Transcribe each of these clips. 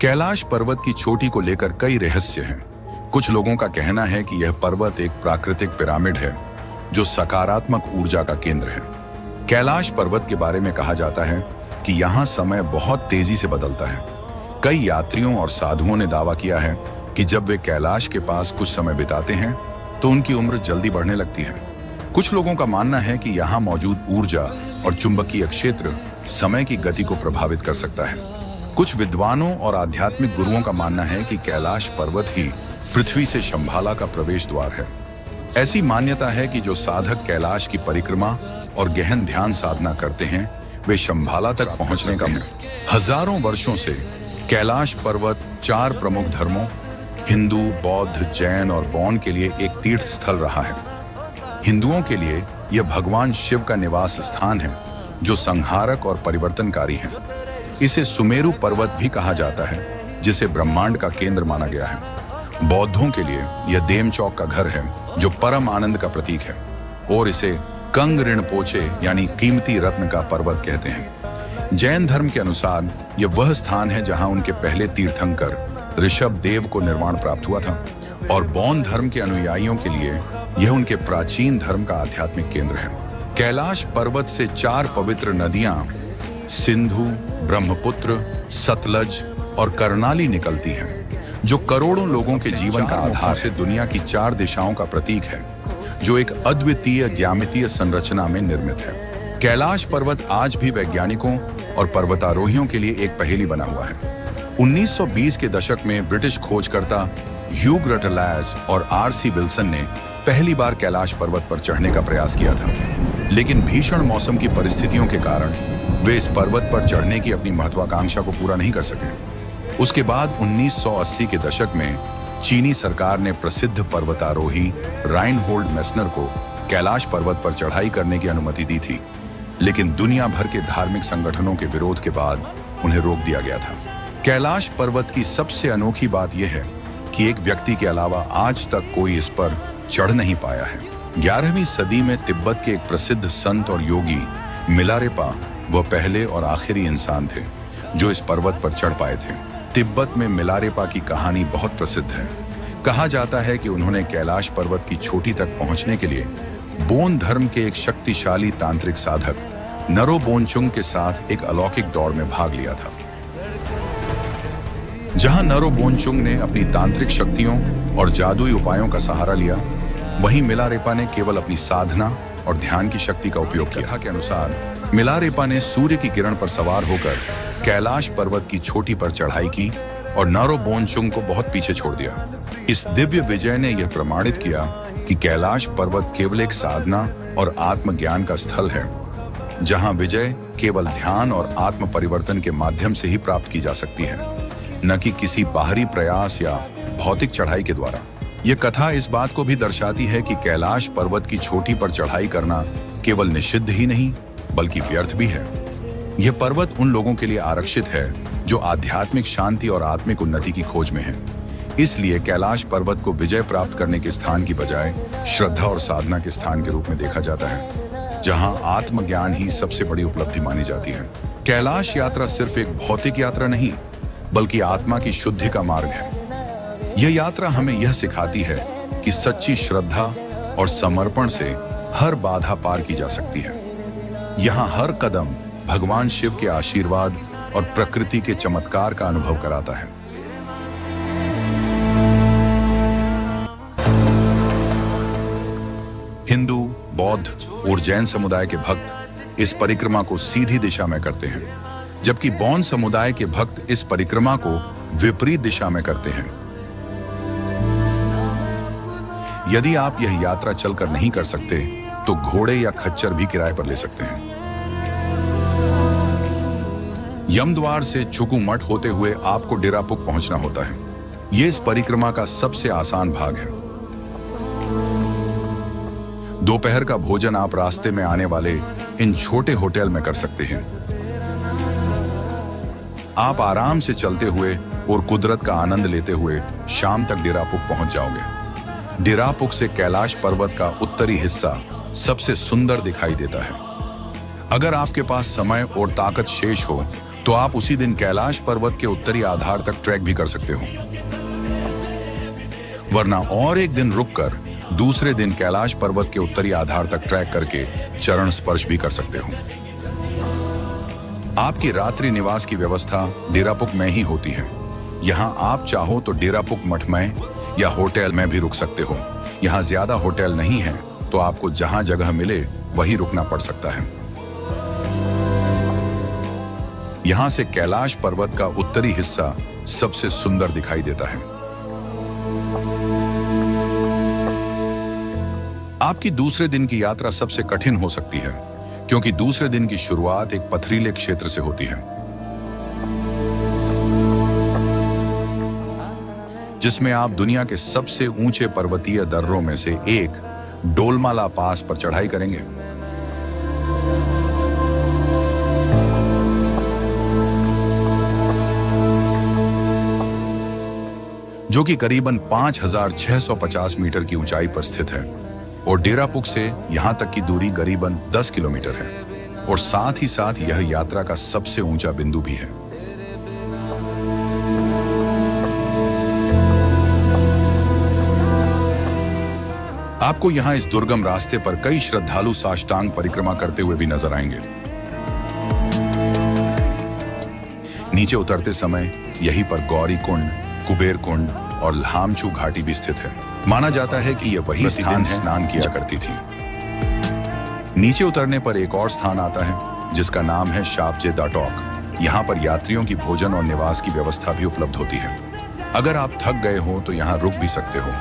कैलाश पर्वत की चोटी को लेकर कई रहस्य हैं। कुछ लोगों का कहना है कि यह पर्वत एक प्राकृतिक पिरामिड है जो सकारात्मक ऊर्जा का केंद्र है। कैलाश पर्वत के बारे में कहा जाता है कि यहाँ समय बहुत तेजी से बदलता है। कई यात्रियों और साधुओं ने दावा किया है कि जब वे कैलाश के पास कुछ समय बिताते हैं तो उनकी उम्र जल्दी बढ़ने लगती है। कुछ लोगों का मानना है कि यहाँ मौजूद ऊर्जा और चुंबकीय क्षेत्र समय की गति को प्रभावित कर सकता है। कुछ विद्वानों और आध्यात्मिक गुरुओं का मानना है कि कैलाश पर्वत ही पृथ्वी से शंभाला का प्रवेश द्वार है। ऐसी मान्यता है कि जो साधक कैलाश की परिक्रमा और गहन ध्यान साधना करते हैं वे शंभाला तक पहुंचने का हजारों वर्षों से कैलाश पर्वत 4 प्रमुख धर्मों हिंदू, बौद्ध, जैन और बौन के लिए एक तीर्थ स्थल रहा है। हिंदुओं के लिए यह भगवान शिव का निवास स्थान है जो संहारक और परिवर्तनकारी है। इसे सुमेरु पर्वत भी कहा जाता है जिसे ब्रह्मांड का केंद्र माना गया है। बौद्धों के लिए यह देमचौक का घर है जो परम आनंद का प्रतीक है और इसे कंग ऋणपोचे यानी कीमती रत्न का पर्वत कहते हैं। जैन धर्म के अनुसार यह वह स्थान है जहां उनके पहले तीर्थंकर ऋषभ देव को निर्वाण प्राप्त हुआ था और बौन धर्म के अनुयायियों के लिए यह उनके प्राचीन धर्म का आध्यात्मिक केंद्र है। कैलाश पर्वत से 4 पवित्र नदियां सिंधु, ब्रह्मपुत्र, सतलज और कर्णाली निकलती हैं, जो करोड़ों लोगों के जीवन का आधार से दुनिया की 4 दिशाओं का प्रतीक है जो एक अद्वितीय ज्यामितीय संरचना में निर्मित है। कैलाश पर्वत आज भी वैज्ञानिकों और पर्वतारोहियों के लिए एक पहेली बना हुआ है। 1920 के दशक में ब्रिटिश खोजकर्ता ह्यू ग्रटलैज और आर.सी. विल्सन ने पहली बार कैलाश पर्वत पर चढ़ने का प्रयास किया था, लेकिन भीषण मौसम की परिस्थितियों के कारण वे इस पर्वत पर चढ़ने की अपनी महत्वाकांक्षा को पूरा नहीं कर सके। उसके बाद 1980 के दशक में चीनी सरकार ने प्रसिद्ध पर्वतारोही राइनहोल्ड मेस्नर को कैलाश पर्वत पर चढ़ाई करने की अनुमति दी थी, लेकिन दुनिया भर के धार्मिक संगठनों के विरोध के बाद उन्हें रोक दिया गया था। कैलाश पर्वत की सबसे अनोखी बात यह है कि एक व्यक्ति के अलावा आज तक कोई इस पर चढ़ नहीं पाया है। 11वीं सदी में तिब्बत के एक प्रसिद्ध संत और योगी मिलारेपा वह पहले और आखिरी इंसान थे जो इस पर्वत पर चढ़ पाए थे। तिब्बत में मिलारेपा की कहानी बहुत प्रसिद्ध है। कहा जाता है कि उन्होंने कैलाश पर्वत की चोटी तक पहुंचने के लिए बोन धर्म के एक शक्तिशाली तांत्रिक साधक नरोबोनचुंग के साथ एक अलौकिक दौड़ में भाग लिया था। जहां नरोबोनचुंग ने अपनी तांत्रिक शक्तियों और जादुई उपायों का सहारा लिया, वहीं मिलारेपा ने केवल अपनी साधना और ध्यान की शक्ति का उपयोग किया। कथा के अनुसार मिलारेपा ने सूर्य की किरण पर सवार होकर कैलाश पर्वत की चोटी पर चढ़ाई की और नरोबोनचुंग को बहुत पीछे छोड़ दिया। इस दिव्य विजय ने यह प्रमाणित किया कि कैलाश पर्वत केवल एक साधना और आत्मज्ञान का स्थल है, जहां विजय केवल ध्यान और आत्म परिवर्तन के माध्यम से ही प्राप्त की जा सकती है, न कि किसी बाहरी प्रयास या भौतिक चढ़ाई के द्वारा। यह कथा इस बात को भी दर्शाती है कि कैलाश पर्वत की चोटी पर चढ़ाई करना केवल निषिद्ध ही नहीं बल्कि व्यर्थ भी है। यह पर्वत उन लोगों के लिए आरक्षित है जो आध्यात्मिक शांति और आत्मिक उन्नति की खोज में हैं। इसलिए कैलाश पर्वत को विजय प्राप्त करने के स्थान की बजाय श्रद्धा और साधना के स्थान के रूप में देखा जाता है, जहां आत्मज्ञान ही सबसे बड़ी उपलब्धि मानी जाती है। कैलाश यात्रा सिर्फ एक भौतिक यात्रा नहीं बल्कि आत्मा की शुद्धि का मार्ग है। यह यात्रा हमें यह सिखाती है कि सच्ची श्रद्धा और समर्पण से हर बाधा पार की जा सकती है। यहाँ हर कदम भगवान शिव के आशीर्वाद और प्रकृति के चमत्कार का अनुभव कराता है। हिंदू, बौद्ध और जैन समुदाय के भक्त इस परिक्रमा को सीधी दिशा में करते हैं, जबकि बौन समुदाय के भक्त इस परिक्रमा को विपरीत दिशा में करते हैं। यदि आप यह यात्रा चलकर नहीं कर सकते तो घोड़े या खच्चर भी किराए पर ले सकते हैं। यमद्वार से चुकुमठ होते हुए आपको डेरापुक पहुंचना होता है। यह इस परिक्रमा का सबसे आसान भाग है। दोपहर का भोजन आप रास्ते में आने वाले इन छोटे होटल में कर सकते हैं। आप आराम से चलते हुए और कुदरत का आनंद लेते हुए शाम तक डेरापुक पहुंच जाओगे। डेरापुक से कैलाश पर्वत का उत्तरी हिस्सा सबसे सुंदर दिखाई देता है। अगर आपके पास समय और ताकत शेष हो तो आप उसी दिन कैलाश पर्वत के उत्तरी आधार तक ट्रैक भी कर सकते हो, वरना और एक दिन रुककर दूसरे दिन कैलाश पर्वत के उत्तरी आधार तक ट्रैक करके चरण स्पर्श भी कर सकते हो। आपकी रात्रि निवास की व्यवस्था डेरापुक में ही होती है। यहाँ आप चाहो तो डेरापुक मठ में या होटल में भी रुक सकते हो। यहाँ ज्यादा होटल नहीं है, तो आपको जहां जगह मिले वहीं रुकना पड़ सकता है। यहां से कैलाश पर्वत का उत्तरी हिस्सा सबसे सुंदर दिखाई देता है। आपकी दूसरे दिन की यात्रा सबसे कठिन हो सकती है, क्योंकि दूसरे दिन की शुरुआत एक पथरीले क्षेत्र से होती है, जिसमें आप दुनिया के सबसे ऊंचे पर्वतीय दर्रों में से एक डोलमाला पास पर चढ़ाई करेंगे। जो कि करीबन 5,650 मीटर की ऊंचाई पर स्थित है, और डेरापुक से यहां तक की दूरी करीबन 10 किलोमीटर है, और साथ ही साथ यह यात्रा का सबसे ऊंचा बिंदु भी है। आपको यहां इस दुर्गम रास्ते पर कई श्रद्धालु साष्टांग परिक्रमा करते हुए भी नजर आएंगे। नीचे उतरते समय यहीं पर गौरी कुंड, कुबेर कुंड और लामचू घाटी भी स्थित है। माना जाता है कि यह वही स्थान है स्नान किया करती थी। नीचे उतरने पर एक और स्थान आता है जिसका नाम है शापजे दाटॉक। यहाँ पर यात्रियों की भोजन और निवास की व्यवस्था भी उपलब्ध होती है। अगर आप थक गए हो तो यहाँ रुक भी सकते हो,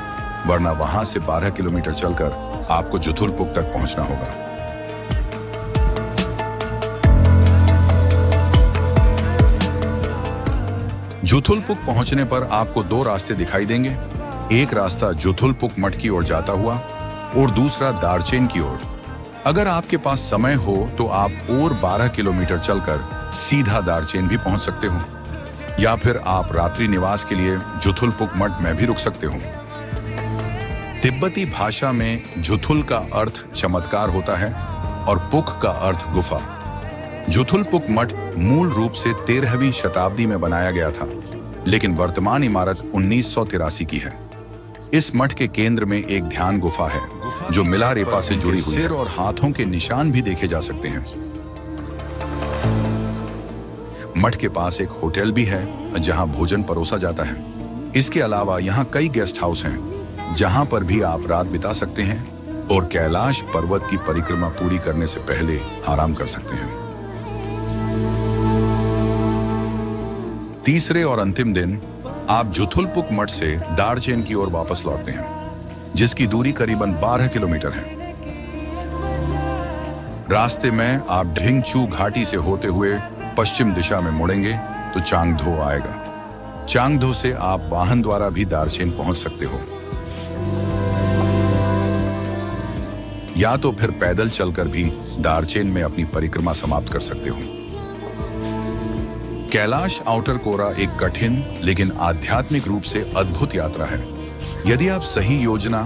वरना वहां से 12 किलोमीटर चलकर आपको जुथुलपुक तक पहुंचना होगा। जुथुलपुक पहुंचने पर आपको दो रास्ते दिखाई देंगे। एक रास्ता जुथुलपुक मठ की ओर जाता हुआ और दूसरा दारचेन की ओर। अगर आपके पास समय हो तो आप और 12 किलोमीटर चलकर सीधा दारचेन भी पहुंच सकते हो, या फिर आप रात्रि निवास के लिए जुथुलपुक मठ में भी रुक सकते हो। तिब्बती भाषा में जुथुल का अर्थ चमत्कार होता है और पुक का अर्थ गुफा। जुथुलपुक मठ मूल रूप से 13वीं शताब्दी में बनाया गया था, लेकिन वर्तमान इमारत 1983 की है। इस मठ के केंद्र में एक ध्यान गुफा है जो मिलारेपा से जुड़ी हुई है। सिर और हाथों के निशान भी देखे जा सकते हैं। मठ के पास एक होटल भी है जहां भोजन परोसा जाता है। इसके अलावा यहां कई गेस्ट हाउस हैं जहां पर भी आप रात बिता सकते हैं और कैलाश पर्वत की परिक्रमा पूरी करने से पहले आराम कर सकते हैं। तीसरे और अंतिम दिन आप जुथुलपुक मठ से दारचेन की ओर वापस लौटते हैं, जिसकी दूरी करीबन 12 किलोमीटर है। रास्ते में आप ढिंगचू घाटी से होते हुए पश्चिम दिशा में मुड़ेंगे तो चांगधो आएगा। चांगधो से आप वाहन द्वारा भी दारचेन पहुंच सकते हो, या तो फिर पैदल चलकर भी दारचेन में अपनी परिक्रमा समाप्त कर सकते हो। कैलाश आउटर कोरा एक कठिन लेकिन आध्यात्मिक रूप से अद्भुत यात्रा है। यदि आप सही योजना,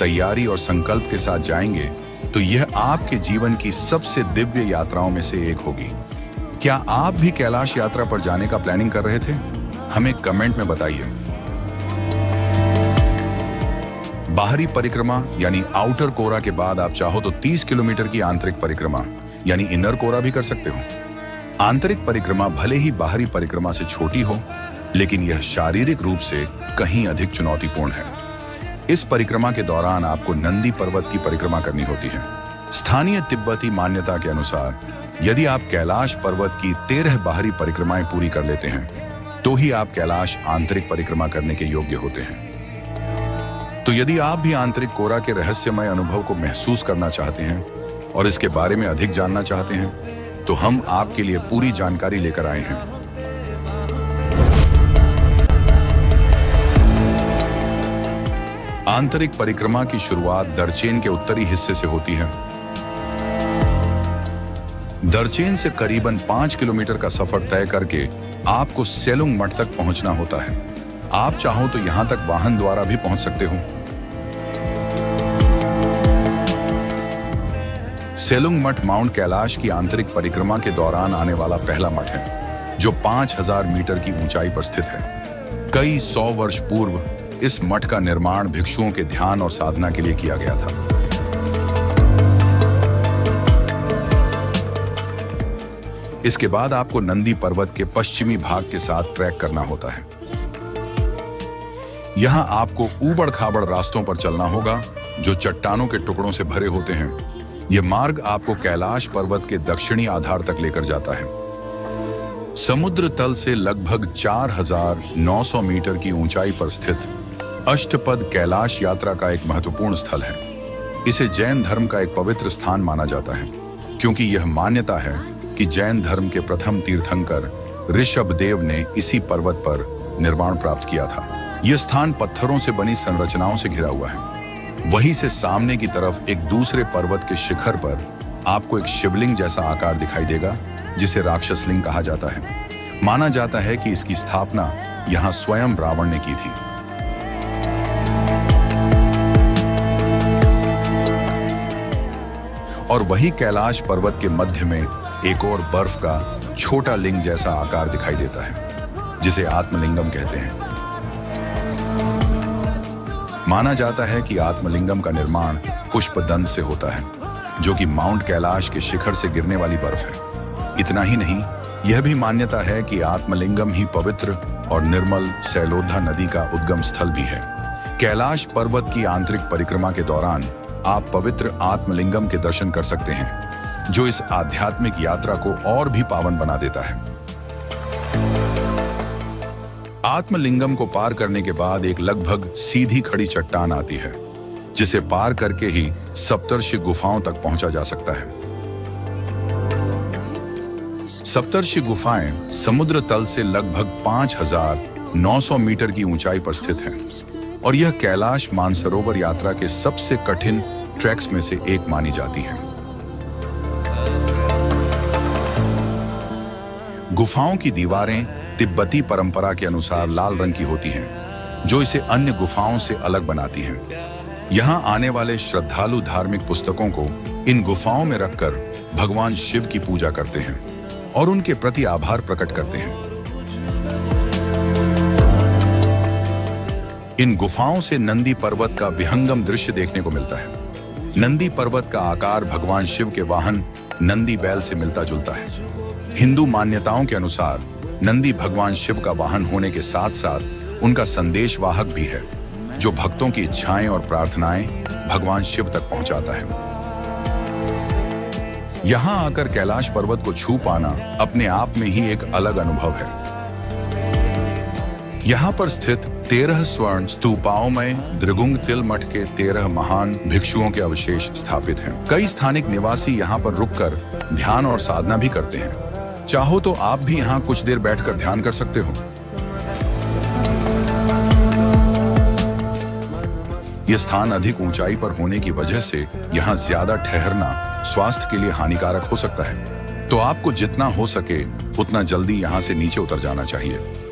तैयारी और संकल्प के साथ जाएंगे तो यह आपके जीवन की सबसे दिव्य यात्राओं में से एक होगी। क्या आप भी कैलाश यात्रा पर जाने का प्लानिंग कर रहे थे? हमें कमेंट में बताइए। बाहरी परिक्रमा यानी आउटर कोरा के बाद आप चाहो तो 30 किलोमीटर की आंतरिक परिक्रमा यानी इनर कोरा भी कर सकते हो। आंतरिक परिक्रमा भले ही बाहरी परिक्रमा से छोटी हो, लेकिन यह शारीरिक रूप से कहीं अधिक चुनौतीपूर्ण है। इस परिक्रमा के दौरान आपको नंदी पर्वत की परिक्रमा करनी होती है। स्थानीय तिब्बती मान्यता के अनुसार यदि आप कैलाश पर्वत की 13 बाहरी परिक्रमाएं पूरी कर लेते हैं तो ही आप कैलाश आंतरिक परिक्रमा करने के योग्य होते हैं। तो यदि आप भी आंतरिक कोरा के रहस्यमय अनुभव को महसूस करना चाहते हैं और इसके बारे में अधिक जानना चाहते हैं तो हम आपके लिए पूरी जानकारी लेकर आए हैं। आंतरिक परिक्रमा की शुरुआत दरचेन के उत्तरी हिस्से से होती है। दरचेन से करीबन 5 किलोमीटर का सफर तय करके आपको सेलुंग मठ तक पहुंचना होता है। आप चाहो तो यहां तक वाहन द्वारा भी पहुंच सकते हो। सेलुंग मठ माउंट कैलाश की आंतरिक परिक्रमा के दौरान आने वाला पहला मठ है। जो 5000 मीटर की ऊंचाई पर स्थित है। कई 100 वर्ष पूर्व इस मठ का निर्माण भिक्षुओं के ध्यान और साधना के लिए किया गया था। इसके बाद आपको नंदी पर्वत के पश्चिमी भाग के साथ ट्रैक करना होता है। यहां आपको ऊबड़-खाबड़ रास्तों पर चलना होगा जो चट्टानों के टुकड़ों से भरे होते हैं। यह मार्ग आपको कैलाश पर्वत के दक्षिणी आधार तक लेकर जाता है। समुद्र तल से लगभग 4900 मीटर की ऊंचाई पर स्थित अष्टपद कैलाश यात्रा का एक महत्वपूर्ण स्थल है। इसे जैन धर्म का एक पवित्र स्थान माना जाता है, क्योंकि यह मान्यता है कि जैन धर्म के प्रथम तीर्थंकर ऋषभदेव ने इसी पर्वत पर निर्वाण प्राप्त किया था। यह स्थान पत्थरों से बनी संरचनाओं से घिरा हुआ है। वहीं से सामने की तरफ एक दूसरे पर्वत के शिखर पर आपको एक शिवलिंग जैसा आकार दिखाई देगा, जिसे राक्षस लिंग कहा जाता है। माना जाता है कि इसकी स्थापना यहां स्वयं रावण ने की थी। और वही कैलाश पर्वत के मध्य में एक और बर्फ का छोटा लिंग जैसा आकार दिखाई देता है, जिसे आत्मलिंगम कहते हैं। माना जाता है कि आत्मलिंगम का निर्माण पुष्पदंत से होता है, जो कि माउंट कैलाश के शिखर से गिरने वाली बर्फ है। इतना ही नहीं, यह भी मान्यता है कि आत्मलिंगम ही पवित्र और निर्मल सैलोधा नदी का उद्गम स्थल भी है। कैलाश पर्वत की आंतरिक परिक्रमा के दौरान आप पवित्र आत्मलिंगम के दर्शन कर सकते हैं, जो इस आध्यात्मिक यात्रा को और भी पावन बना देता है। आत्मलिंगम को पार करने के बाद एक लगभग सीधी खड़ी चट्टान आती है, जिसे पार करके ही सप्तर्षि गुफाओं तक पहुंचा जा सकता है। सप्तर्षि गुफाएं समुद्र तल से लगभग 5900 मीटर की ऊंचाई पर स्थित हैं, और यह कैलाश मानसरोवर यात्रा के सबसे कठिन ट्रैक्स में से एक मानी जाती है। गुफाओं की दीवारें तिब्बती परंपरा के अनुसार लाल रंग की होती हैं, जो इसे अन्य गुफाओं से अलग बनाती हैं। यहां आने वाले श्रद्धालु धार्मिक पुस्तकों को इन गुफाओं में रखकर भगवान शिव की पूजा करते हैं और उनके प्रति आभार प्रकट करते हैं। इन गुफाओं से नंदी पर्वत का विहंगम दृश्य देखने को मिलता है। नंदी पर्वत का आकार भगवान शिव के वाहन नंदी बैल से मिलता जुलता है। हिंदू मान्यताओं के अनुसार नंदी भगवान शिव का वाहन होने के साथ साथ उनका संदेश वाहक भी है, जो भक्तों की इच्छाएं और प्रार्थनाएं भगवान शिव तक पहुंचाता है। यहां आकर कैलाश पर्वत को छू पाना अपने आप में ही एक अलग अनुभव है। यहां पर स्थित 13 स्वर्ण स्तूपाओं में द्रिगुंग तिल मठ के 13 महान भिक्षुओं के अवशेष स्थापित हैं। कई स्थानिक निवासी यहां पर रुककर ध्यान और साधना भी करते हैं। चाहो तो आप भी यहां कुछ देर बैठकर ध्यान कर सकते हो। यह स्थान अधिक ऊंचाई पर होने की वजह से यहां ज्यादा ठहरना स्वास्थ्य के लिए हानिकारक हो सकता है, तो आपको जितना हो सके उतना जल्दी यहां से नीचे उतर जाना चाहिए।